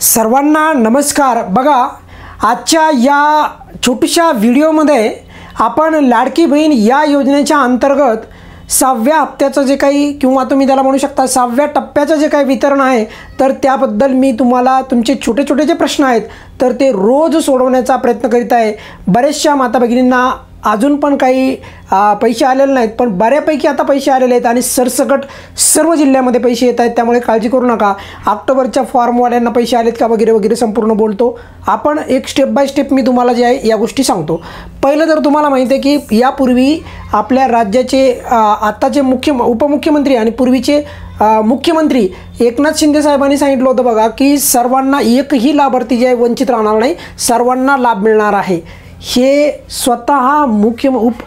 सर्वांना नमस्कार। बघा, आजच्या या छोट्याशा व्हिडिओमध्ये आपण लाडकी बहीण या योजनेच्या अंतर्गत 6व्या हप्त्याचं जे काही किंवा तुम्ही त्याला म्हणू शकता 6व्या टप्प्याचं जे काही वितरण आहे तर त्याबद्दल मी तुम्हाला तुमचे छोटे छोटे जे प्रश्न आहेत तर ते रोज सोडवण्याचा प्रयत्न करीत आहे। बरेचशा माता भगिनींना अजून पण काही पैसे आलेले नाहीत, पण बऱ्यापैकी आता पैसे आलेले आहेत आणि सरसकट सर्व जिल्ह्यामध्ये पैसे येत आहेत, त्यामुळे काळजी करू नका। ऑक्टोबरच्या फॉर्मवाल्यांना पैसे आलेत का वगैरे वगैरे संपूर्ण बोलतो आपण। एक स्टेप बाय स्टेप मी तुम्हाला जे आहे या गोष्टी सांगतो। पहिलं तर तुम्हाला माहिती आहे की यापूर्वी आपल्या राज्याचे आताचे उपमुख्यमंत्री आणि पूर्वीचे मुख्यमंत्री एकनाथ शिंदे साहेबांनी सांगितलं होतं बघा की सर्वांना एकही लाभार्थी जे आहे वंचित राहणार नाही, सर्वांना लाभ मिळणार आहे। हे स्वतः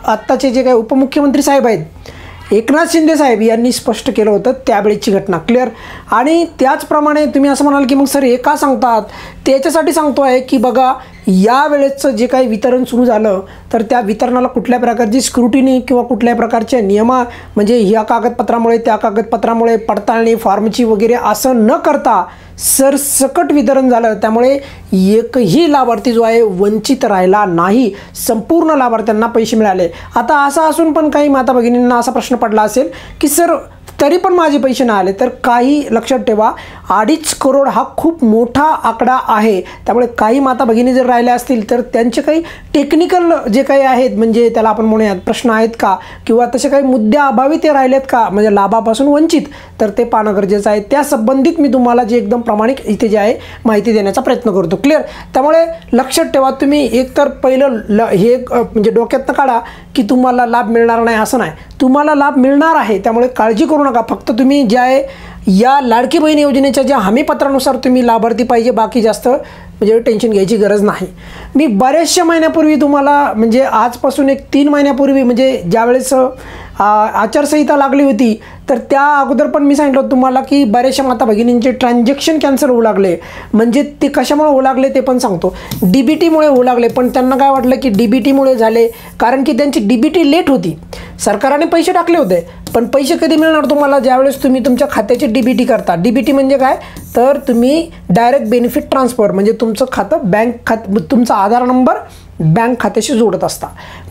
आत्ताचे जे काही उपमुख्यमंत्री साहेब आहेत एकनाथ शिंदे साहेब यांनी स्पष्ट केलं होतं त्यावेळेची घटना क्लिअर। आणि त्याचप्रमाणे तुम्ही असं म्हणाल की मग सर हे का सांगतात, त्याच्यासाठी सांगतो आहे की बघा यावेळेचं जे काही वितरण सुरू झालं तर त्या वितरणाला कुठल्या प्रकारची स्क्रुटिनी किंवा कुठल्याही प्रकारच्या नियमा म्हणजे ह्या कागदपत्रामुळे त्या कागदपत्रामुळे पडताळणी फॉर्मची वगैरे असं न करता सरसकट वितरण झालं, त्यामुळे एकही लाभार्थी जो आहे वंचित राहिला नाही, संपूर्ण लाभार्थ्यांना पैसे मिळाले। आता असं असून पण काही माता भगिनींना असा प्रश्न पडला असेल की सर तरी पण माझे पैसे नाही आले, तर काही लक्षात ठेवा 2.5 करोड हा खूप मोठा आकडा आहे, त्यामुळे काही माता भगिनी जर राहिल्या असतील तर त्यांचे काही टेक्निकल जे काही आहेत म्हणजे त्याला आपण म्हणूयात प्रश्न आहेत का किंवा तसे काही मुद्द्याअभावी ते राहिलेत का म्हणजे लाभापासून वंचित, तर ते पाहणं गरजेचं आहे। त्या संबंधित मी तुम्हाला जे एकदम प्रामाणिक इथे जे आहे माहिती देण्याचा प्रयत्न करतो क्लिअर। त्यामुळे लक्षात ठेवा तुम्ही एकतर पहिलं हे म्हणजे डोक्यातनं काढा की तुम्हाला लाभ मिळणार नाही असं नाही, तुम्हाला लाभ मिळणार आहे, त्यामुळे काळजी करू नका। फक्त तुम्ही जे आहे या लाडकी बहीण योजनेच्या ज्या हमीपत्रानुसार तुम्ही लाभार्थी पाहिजे, बाकी जास्त म्हणजे टेन्शन घ्यायची गरज नाही। मी बऱ्याचशा महिन्यापूर्वी तुम्हाला म्हणजे आजपासून एक 3 महिन्यापूर्वी म्हणजे ज्यावेळेस आचारसंहिता लागली होती तर त्या अगोदर पण मी सांगितलं तुम्हाला की बऱ्याचशा माता भगिनींचे ट्रान्झॅक्शन कॅन्सल होऊ लागले, म्हणजे ते कशामुळे होऊ लागले ते पण सांगतो। DBTमुळे होऊ लागले, पण त्यांना काय वाटलं की DBTमुळे झाले कारण की त्यांची DBT लेट होती, सरकारने पैसे टाकले होते पण पैसे कधी मिळणार तुम्हाला ज्यावेळेस तुम्ही तुमच्या खात्याची DBT करता। DBT म्हणजे काय तर तुम्ही डायरेक्ट बेनिफिट ट्रान्सफर म्हणजे तुमचं खातं बँक तुमचा आधार नंबर बँक खात्याशी जोडत असता,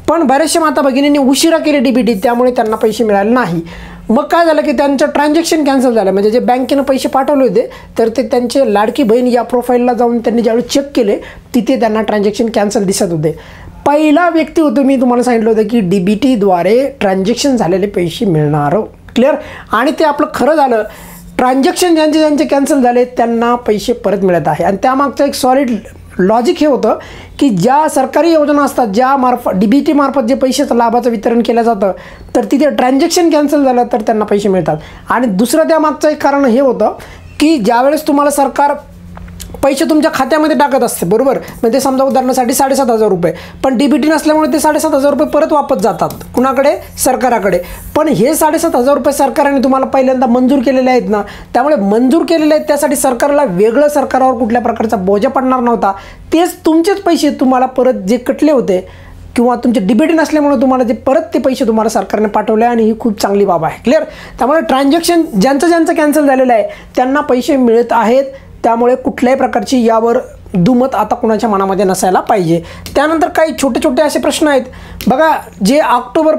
पण बऱ्याचशा माता भगिनींनी उशिरा केली DBT त्यामुळे त्यांना पैसे मिळाले नाही। मग काय झालं की त्यांचं ट्रान्झॅक्शन कॅन्सल झालं, म्हणजे जे बँकेनं पैसे पाठवले होते तर ते त्यांचे लाडकी बहीण या प्रोफाईलला जाऊन त्यांनी ज्यावेळी चेक केले तिथे त्यांना ट्रान्झॅक्शन कॅन्सल दिसत होते। पहिला व्यक्ती होतो मी तुम्हाला सांगितलं होतं की DBTद्वारे ट्रान्झॅक्शन झालेले पैसे मिळणार क्लिअर, आणि ते आपलं खरं झालं। ट्रान्झॅक्शन ज्यांचे कॅन्सल झाले त्यांना पैसे परत मिळत आहे, आणि त्यामागचं एक सॉलिड लॉजिक हे होतं की ज्या सरकारी योजना असतात ज्या DBT मार्फत जे पैशाचं लाभाचं वितरण केलं जातं तर तिथे ट्रान्झॅक्शन कॅन्सल झालं तर त्यांना पैसे मिळतात। आणि दुसरं त्यामागचं एक कारण हे होतं की ज्यावेळेस तुम्हाला सरकार पैसे तुमच्या खात्यामध्ये टाकत असते बरोबर, म्हणजे समजा उदाहरणासाठी 7,500 रुपये, पण DBT नसल्यामुळे ते 7,500 रुपये परत वापस जातात कुणाकडे, सरकाराकडे। पण हे 7,500 रुपये सरकारने तुम्हाला पहिल्यांदा मंजूर केलेले आहेत ना, त्यामुळे मंजूर केलेले आहेत त्यासाठी सरकारला वेगळं सरकारवर कुठल्या प्रकारचा बोजा पडणार नव्हता, तेच तुमचेच पैसे तुम्हाला परत जे कटले होते किंवा तुमचे DBT नसल्यामुळे तुम्हाला जे परत ते पैसे तुम्हाला सरकारने पाठवले, आणि ही खूप चांगली बाब आहे क्लिअर। त्यामुळे ट्रान्झॅक्शन ज्यांचं कॅन्सल झालेलं आहे त्यांना पैसे मिळत आहेत, त्यामुळे कुठल्याही प्रकारची यावर दुमत आता कुणाच्या मनामध्ये नसायला पाहिजे। त्यानंतर काही छोटे छोटे असे प्रश्न आहेत बघा, जे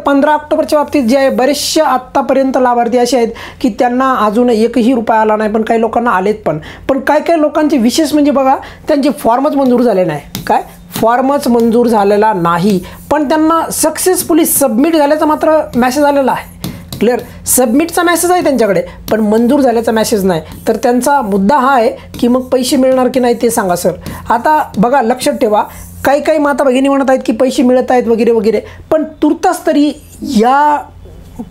15 ऑक्टोबरच्या बाबतीत जे आहे बरेचसे आत्तापर्यंत लाभार्थी असे आहेत की त्यांना अजून एकही रुपया आला नाही, पण काही लोकांना आलेत पण काही लोकांचे विशेष म्हणजे बघा त्यांचे फॉर्मच मंजूर झाले नाही, काय फॉर्मच मंजूर झालेला नाही, पण त्यांना सक्सेसफुली सबमिट झाल्याचा मात्र मेसेज आलेला आहे क्लिअर। सबमिटचा मेसेज आहे त्यांच्याकडे पण मंजूर झाल्याचा मेसेज नाही, तर त्यांचा मुद्दा हा आहे की मग पैसे मिळणार की नाही ते सांगा सर। आता बघा लक्षात ठेवा काही माता भगिनी म्हणत आहेत की पैसे मिळत आहेत वगैरे वगैरे, पण तुर्तास तरी या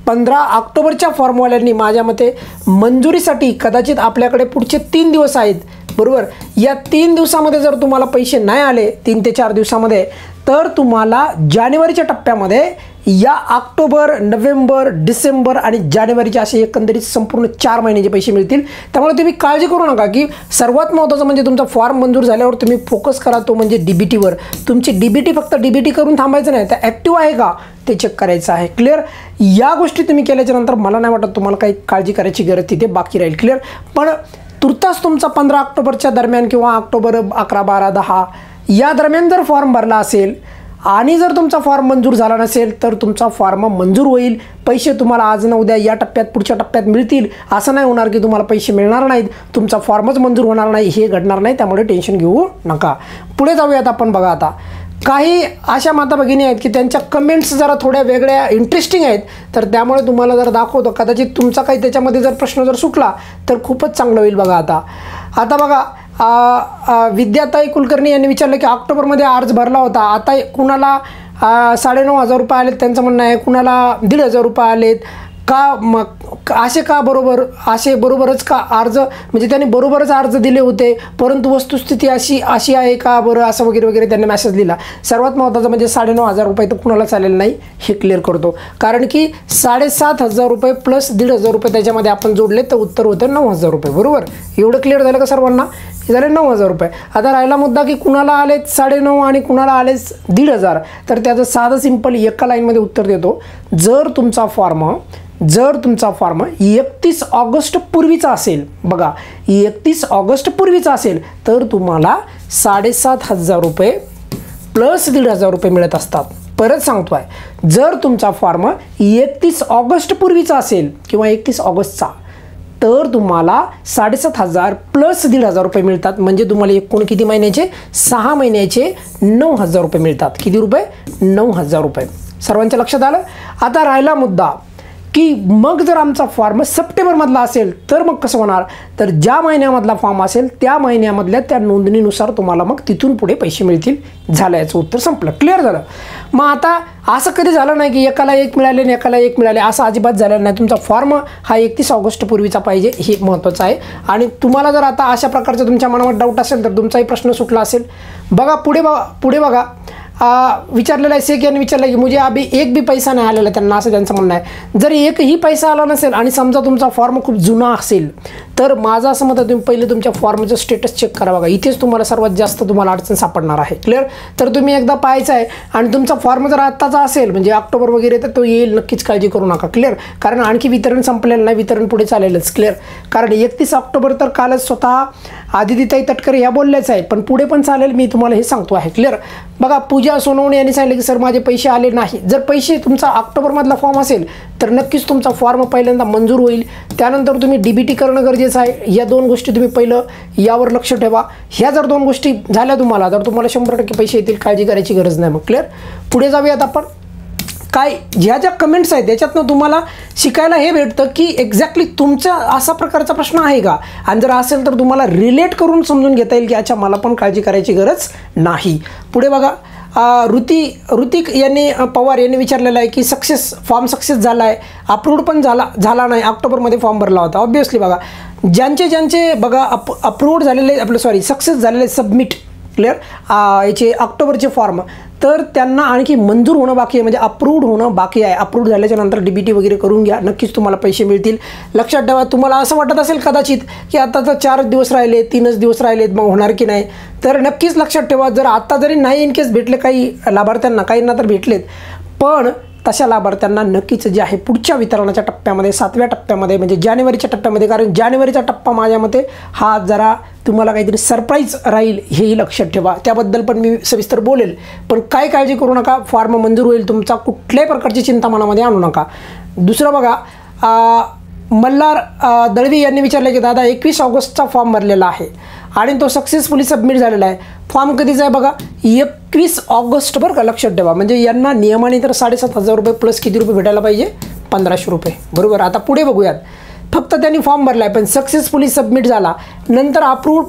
15 ऑक्टोबरच्या फॉर्मवाल्यांनी माझ्या मते मंजुरीसाठी कदाचित आपल्याकडे पुढचे 3 दिवस आहेत बरोबर, या 3 दिवसामध्ये जर तुम्हाला पैसे नाही आले 3 ते 4 दिवसामध्ये तर तुम्हाला जानेवारीच्या टप्प्यामध्ये या ऑक्टोबर, नोव्हेंबर, डिसेंबर आणि जानेवारीचे असे एकंदरीत संपूर्ण 4 महिन्याचे पैसे मिळतील। त्यामुळे तुम्ही काळजी करू नका की सर्वात महत्त्वाचं म्हणजे तुमचा फॉर्म मंजूर झाल्यावर तुम्ही फोकस करा तो म्हणजे DBTवर। तुमची DBT फक्त DBT करून थांबायचं नाही, तर ॲक्टिव्ह आहे का ते चेक करायचं आहे क्लिअर। या गोष्टी तुम्ही केल्याच्या नंतर मला नाही वाटत तुम्हाला काही काळजी करायची गरज तिथे बाकी राहील क्लिअर। पण तुर्तास तुमचा 15 ऑक्टोबरच्या दरम्यान किंवा ऑक्टोबर 11, 12, 10 या दरम्यान जर फॉर्म भरला असेल आणि जर तुमचा फॉर्म मंजूर झाला नसेल तर तुमचा फॉर्म मंजूर होईल, पैसे तुम्हाला आज ना उद्या या टप्प्यात पुढच्या टप्प्यात मिळतील. असं नाही होणार की तुम्हाला पैसे मिळणार नाहीत, तुमचा फॉर्मच मंजूर होणार नाही, हे घडणार नाही. त्यामुळे टेन्शन घेऊ नका. पुढे जाऊयात आपण. बघा आता काही अशा माता भगिनी आहेत की त्यांच्या कमेंट्स जरा थोड्या वेगळ्या इंटरेस्टिंग आहेत, तर त्यामुळे तुम्हाला जर दाखवतो, कदाचित तुमचा काही त्याच्यामध्ये जर प्रश्न जर सुटला तर खूपच चांगलं होईल. बघा आता बघा विद्याताई कुलकर्णी यांनी विचारलं की ऑक्टोबरमध्ये अर्ज भरला होता, आता कुणाला 9,500 रुपये आलेत त्यांचं म्हणणं आहे, कुणाला 1,500 रुपये आलेत का, मग असे का बरोबर, असे बरोबरच का अर्ज, म्हणजे त्यांनी बरोबरच अर्ज दिले होते परंतु वस्तुस्थिती अशी आहे का बरं, असं वगैरे वगैरे त्यांनी मेसेज लिहिला. सर्वात महत्त्वाचं म्हणजे 9,500 रुपये तर कुणाला चालेल नाही हे क्लिअर करतो, कारण की 7,500 रुपये प्लस 1,500 रुपये त्याच्यामध्ये आपण जोडले तर उत्तर होतं 9,000 रुपये. बरोबर, एवढं क्लिअर झालं का सर्वांना? हे झाले 9,000 रुपये. आता राहिला मुद्दा की कुणाला आलेत 9,500 आणि कुणाला आलेत 1,500, तर त्याचं साधं सिंपल एका लाईनमध्ये उत्तर देतो. जर तुमचा फॉर्म 31 ऑगस्ट पूर्वीचा असेल, बघा 31 ऑगस्ट पूर्वीचा असेल तर तुम्हाला 7,500 रुपये प्लस 1,500 रुपये मिळत असतात. परत सांगतोय, जर तुमचा फॉर्म 31 ऑगस्ट पूर्वीचा असेल किंवा 31 ऑगस्टचा तर तुम्हाला 7,500 प्लस 1,500 रुपये मिळतात. म्हणजे तुम्हाला एकूण किती महिन्याचे? 6 महिन्याचे 9,000 रुपये मिळतात. किती रुपये? 9,000 रुपये. सर्वांच्या लक्षात आलं? आता राहिला मुद्दा की मग जर आमचा फॉर्म सप्टेंबरमधला असेल तर मग कसं होणार? तर ज्या महिन्यामधला फॉर्म असेल त्या महिन्यामधल्या त्या नोंदणीनुसार तुम्हाला मग तिथून पुढे पैसे मिळतील. झालं, याचं उत्तर संपलं. क्लिअर झालं? मग आता असं कधी झालं नाही की एकाला 1 मिळाले आणि एकाला 1 मिळाले, असं अजिबात झालेलं नाही. तुमचा फॉर्म हा 31 ऑगस्ट पूर्वीचा पाहिजे, हे महत्त्वाचं आहे. आणि तुम्हाला जर आता अशा प्रकारचं तुमच्या मनावर डाऊट असेल तर तुमचाही प्रश्न सुटला असेल. बघा पुढे बघा विचारलेलं आहे, शेख यांनी विचारलं की मुझे अभी एक भी पैसा नाही आलेला, त्यांना असं त्यांचं म्हणणं आहे. जर एकही पैसा आला नसेल आणि समजा तुमचा फॉर्म खूप जुना असेल तर माझं असं मत आहे तुम्ही पहिले तुमच्या फॉर्मचं स्टेटस चेक करा. बघा इथेच तुम्हाला सर्वात जास्त तुम्हाला अडचण सापडणार आहे. क्लिअर? तर तुम्ही एकदा पाहायचं आहे आणि तुमचा फॉर्म जर आत्ताचा असेल म्हणजे ऑक्टोबर वगैरे तर तो येईल, नक्कीच काळजी करू नका. क्लिअर? कारण आणखी वितरण संपलेलं नाही, वितरण पुढे चालेलच. क्लिअर? कारण 31 ऑक्टोबर तर कालच स्वतः आदितीताई तटकरे ह्या बोलल्याच आहेत, पण पुढे पण चालेल, मी तुम्हाला हे सांगतो आहे. क्लिअर? बघा पूजा सोनवणे यांनी सांगितलं की सर माझे पैसे आले नाही. जर पैसे तुमचा ऑक्टोबरमधला फॉर्म असेल तर नक्कीच तुमचा फॉर्म पहिल्यांदा मंजूर होईल. त्यानंतर तुम्ही DBT करणं गरजेचं आहे. या 2 गोष्टी तुम्ही पहिलं यावर लक्ष ठेवा. ह्या जर 2 गोष्टी झाल्या तुम्हाला तर तुम्हाला 100% पैसे येतील, काळजी करायची गरज नाही. मग क्लिअर? पुढे जाऊयात आपण. काय ज्या कमेंट्स आहेत त्याच्यातनं तुम्हाला शिकायला हे भेटतं की एक्झॅक्टली तुमचा असा प्रकारचा प्रश्न आहे का, आणि जर असेल तर तुम्हाला रिलेट करून समजून घेता येईल की अच्छा मला पण काळजी करायची गरज नाही. पुढे बघा ऋतिक यांनी पवार यांनी विचारलेलं आहे की फॉर्म सक्सेस झाला आहे, अप्रूव्ड पण झाला नाही, ऑक्टोबरमध्ये फॉर्म भरला होता. ऑब्वियसली बघा ज्यांचे बघा अप्रूव्ड झालेले सक्सेस झालेले सबमिट क्लिअर याचे ऑक्टोबरचे फॉर्म, तर त्यांना आणखी मंजूर होणं बाकी आहे, म्हणजे अप्रूव्ड होणं बाकी आहे. अप्रूव्ड झाल्याच्या नंतर DBT वगैरे करून घ्या, नक्कीच तुम्हाला पैसे मिळतील. लक्षात ठेवा. तुम्हाला असं वाटत असेल कदाचित की आता तर 4 दिवस राहिले, 3च दिवस राहिलेत, मग होणार की नाही, तर नक्कीच लक्षात ठेवा. जर आता जरी नाही इन केस भेटले काही लाभार्थ्यांना, काहींना तर भेटलेत, पण तशा लाभार्थ्यांना नक्कीच जे आहे पुढच्या वितरणाच्या टप्प्यामध्ये 7व्या टप्प्यामध्ये म्हणजे जानेवारीच्या टप्प्यामध्ये, कारण जानेवारीचा टप्पा माझ्या मते हा जरा तुम्हाला काहीतरी सरप्राईज राहील, हेही लक्षात ठेवा. त्याबद्दल पण मी सविस्तर बोलेल, पण काय काळजी करू नका, फॉर्म मंजूर होईल. तुमचा कुठल्याही प्रकारची चिंता मनामध्ये आणू नका. दुसरं बघा मल्हार दळवी यांनी विचारलं की दादा 21 ऑगस्टचा फॉर्म भरलेला आहे आणि तो सक्सेसफुली सबमिट झालेला आहे. फॉर्म कधीचा आहे बघा 21 ऑगस्ट बरं का, लक्षात ठेवा. म्हणजे यांना नियमाने तर 7,500 रुपये प्लस किती रुपये भेटायला पाहिजे? 1,500 रुपये. बरोबर. आता पुढे बघूयात. फक्त त्यांनी फॉर्म भरला आहे पण सक्सेसफुली सबमिट झाला, नंतर अप्रूव्ड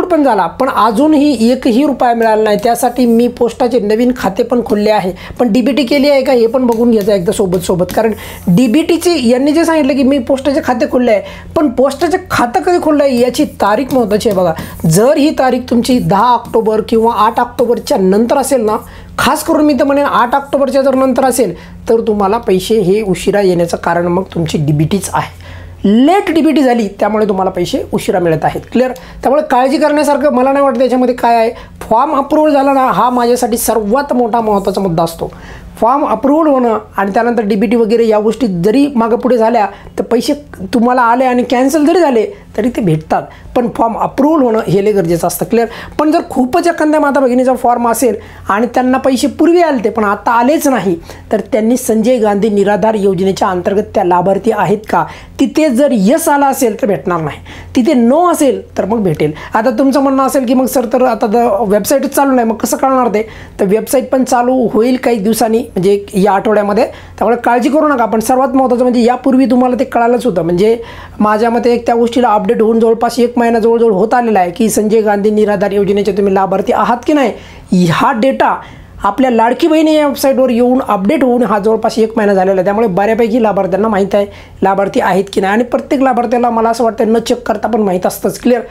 पण झाला, पण अजूनही 1ही रुपया मिळाला नाही. त्यासाठी मी पोस्टाचे नवीन खाते पण खोलले आहे, पण DBT केली आहे का हे पण बघून घ्यायचं एकदा सोबत. कारण DBTची यांनी जे सांगितलं की मी पोस्टाचे खाते खोलले आहे, पण पोस्टाचे खातं कधी खोललं आहे याची तारीख महत्त्वाची आहे. बघा जर ही तारीख तुमची 10 ऑक्टोबर किंवा 8 ऑक्टोबरच्या नंतर असेल ना, खास करून मी तर म्हणेन 8 ऑक्टोबरच्या जर नंतर असेल तर तुम्हाला पैसे हे उशिरा येण्याचं कारण मग तुमची DBTच आहे. लेट DBT झाली त्यामुळे तुम्हाला पैसे उशिरा मिळत आहेत. क्लिअर? त्यामुळे काळजी करण्यासारखं मला नाही वाटतं याच्यामध्ये काय आहे. फॉर्म अप्रूव्ड झाला ना, हा माझ्यासाठी सर्वात मोठा महत्त्वाचा मुद्दा असतो. फॉर्म अप्रूव्ड होणं आणि त्यानंतर DBT वगैरे या गोष्टी जरी मागं पुढे झाल्या तर पैसे तुम्हाला आले आणि कॅन्सल जरी झाले तरी ते भेटतात, पण फॉर्म अप्रूव्हल होणं हे लय गरजेचं असतं. क्लिअर. पण जर खूपच एखाद्या माता भगिनीचा फॉर्म असेल आणि त्यांना पैसे पूर्वी आले ते पण आता आलेच नाही, तर त्यांनी संजय गांधी निराधार योजनेच्या अंतर्गत त्या लाभार्थी आहेत का, तिथे जर यस आला असेल तर भेटणार नाही, तिथे नो असेल तर मग भेटेल. आता तुमचं म्हणणं असेल की मग सर तर आता वेबसाईटच चालू नाही, मग कसं कळणार ते? तर वेबसाईट पण चालू होईल काही दिवसांनी, म्हणजे या आठवड्यामध्ये, त्यामुळे काळजी करू नका. पण सर्वात महत्त्वाचं म्हणजे यापूर्वी तुम्हाला ते कळालंच होतं, म्हणजे माझ्या मते त्या गोष्टीला अपडेट होऊन जवळपास 1 महिना जवळजवळ होत आलेला आहे की संजय गांधी निराधार योजनेचे तुम्ही लाभार्थी आहात की नाही. हा डेटा आपल्या लाडकी बहिणी या वेबसाईटवर येऊन अपडेट होऊन हा जवळपास 1 महिना झालेला आहे. त्यामुळे बऱ्यापैकी लाभार्थ्यांना माहीत आहे लाभार्थी आहेत की नाही, आणि प्रत्येक लाभार्थ्याला मला असं वाटतं न चेक करता पण माहीत असतंच. क्लिअर.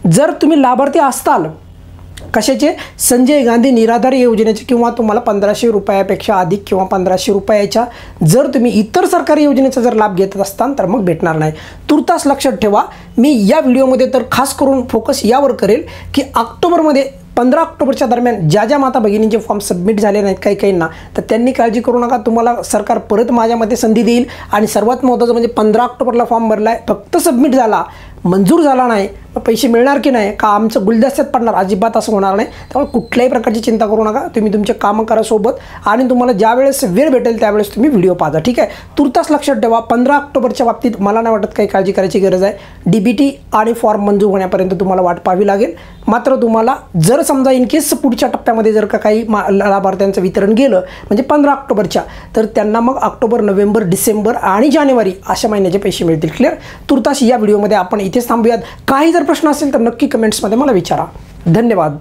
जर तुम्ही लाभार्थी असताल कशाचे, संजय गांधी निराधार योजनेचे, किंवा तुम्हाला 1500 रुपयापेक्षा अधिक किंवा 1500 रुपयाच्या जर तुम्ही इतर सरकारी योजनेचा जर लाभ घेत असताल तर मग भेटणार नाही. तुर्तास लक्षात ठेवा. मी या व्हिडिओमध्ये तर खास करून फोकस यावर करेल की ऑक्टोबरमध्ये 15 ऑक्टोबरच्या दरम्यान ज्या माता भगिनींचे फॉर्म सबमिट झाले नाहीत काही काहींना, तर त्यांनी काळजी करू नका. तुम्हाला सरकार परत माझ्या मते संधी देईल. आणि सर्वात महत्त्वाचं म्हणजे 15 ऑक्टोबरला फॉर्म भरला आहे, फक्त सबमिट झाला, मंजूर झाला नाही, पैसे मिळणार की नाही, का आमचं गुलदस्त्यात पडणार, अजिबात असं होणार नाही. त्यामुळे कुठल्याही प्रकारची चिंता करू नका. तुम्ही तुमचे कामं करा सोबत, आणि तुम्हाला ज्यावेळेस वेळ भेटेल त्यावेळेस तुम्ही व्हिडिओ पाहा. ठीक आहे. तुर्तास लक्षात ठेवा 15 ऑक्टोबरच्या बाबतीत मला नाही वाटत काही काळजी करायची गरज आहे. DBT आणि फॉर्म मंजूर होण्यापर्यंत तुम्हाला वाट पाहावी लागेल. मात्र तुम्हाला जर समजा इन केस पुढच्या टप्प्यामध्ये जर का काही लाभार्थ्यांचं वितरण गेलं म्हणजे 15 ऑक्टोबरच्या, तर त्यांना मग ऑक्टोबर, नोव्हेंबर, डिसेंबर आणि जानेवारी अशा महिन्याचे पैसे मिळतील. क्लिअर. तुर्तास या व्हिडिओमध्ये आपण इथेच थांबूयात. काही जर प्रश्न असेल तर नक्की कमेंट्समध्ये मला विचारा. धन्यवाद.